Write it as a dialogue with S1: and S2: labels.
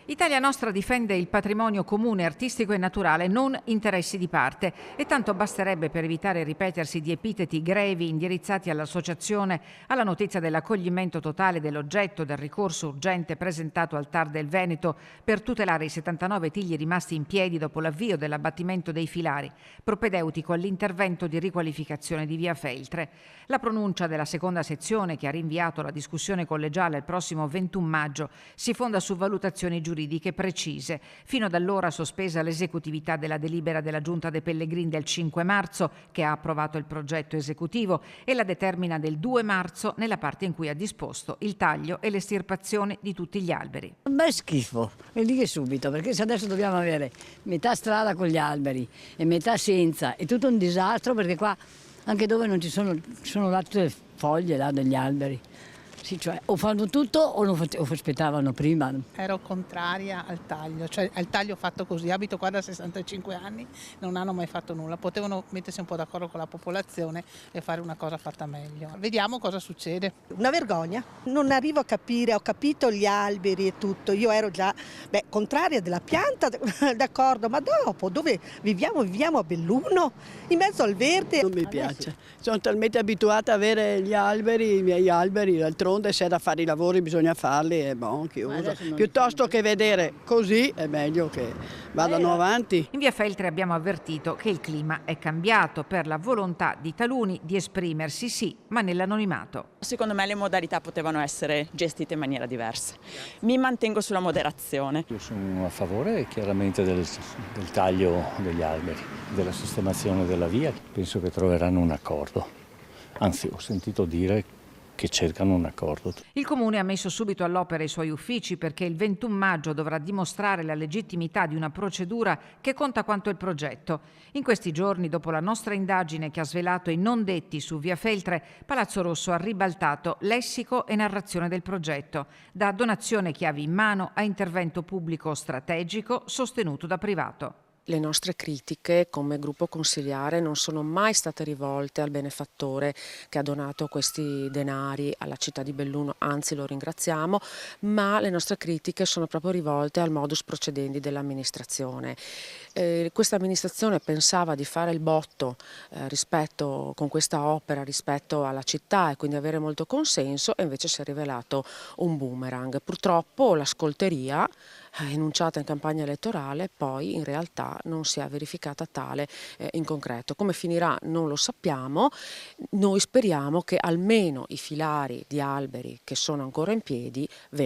S1: Italia Nostra difende il patrimonio comune artistico e naturale, non interessi di parte, e tanto basterebbe per evitare il ripetersi di epiteti grevi indirizzati all'associazione alla notizia dell'accoglimento totale dell'oggetto del ricorso urgente presentato al TAR del Veneto per tutelare i 79 tigli rimasti in piedi dopo l'avvio dell'abbattimento dei filari, propedeutico all'intervento di riqualificazione di via Feltre. La pronuncia della seconda sezione, che ha rinviato la discussione collegiale al prossimo 21 maggio, si fonda su valutazioni giuridiche precise. Fino ad allora sospesa l'esecutività della delibera della Giunta dei Pellegrini del 5 marzo, che ha approvato il progetto esecutivo, e la determina del 2 marzo nella parte in cui ha disposto il taglio e l'estirpazione di tutti gli alberi.
S2: Un bel schifo, e lì che subito, perché se adesso dobbiamo avere metà strada con gli alberi e metà senza, è tutto un disastro, perché qua, anche dove non ci sono là tutte le foglie là degli alberi. Sì, cioè o fanno tutto o aspettavano prima.
S3: Ero contraria al taglio, cioè al taglio fatto così. Abito qua da 65 anni, non hanno mai fatto nulla. Potevano mettersi un po' d'accordo con la popolazione e fare una cosa fatta meglio. Vediamo cosa succede.
S4: Una vergogna. Non arrivo a capire, ho capito gli alberi e tutto. Io ero già contraria della pianta, d'accordo, ma dopo dove viviamo? Viviamo a Belluno, in mezzo al verde.
S5: Non mi piace. Sono talmente abituata a avere gli alberi, i miei alberi, d'altronde se è da fare i lavori bisogna farli e chiuso. Piuttosto che vedere così è meglio che vadano avanti.
S1: In via Feltre abbiamo avvertito che il clima è cambiato per la volontà di taluni di esprimersi sì, ma nell'anonimato.
S6: Secondo me le modalità potevano essere gestite in maniera diversa. Mi mantengo sulla moderazione.
S7: Io sono a favore chiaramente del taglio degli alberi, della sistemazione della via. Penso che troveranno un accordo. Anzi, ho sentito dire che cercano un accordo.
S1: Il Comune ha messo subito all'opera i suoi uffici perché il 21 maggio dovrà dimostrare la legittimità di una procedura che conta quanto il progetto. In questi giorni, dopo la nostra indagine che ha svelato i non detti su via Feltre, Palazzo Rosso ha ribaltato lessico e narrazione del progetto, da donazione chiavi in mano a intervento pubblico strategico sostenuto da privato.
S8: Le nostre critiche come gruppo consiliare non sono mai state rivolte al benefattore che ha donato questi denari alla città di Belluno, anzi lo ringraziamo, ma le nostre critiche sono proprio rivolte al modus procedendi dell'amministrazione. Questa amministrazione pensava di fare il botto con questa opera rispetto alla città e quindi avere molto consenso, e invece si è rivelato un boomerang. Purtroppo l'ascolteria enunciata in campagna elettorale poi in realtà non si è verificata tale in concreto. Come finirà non lo sappiamo, noi speriamo che almeno i filari di alberi che sono ancora in piedi vengano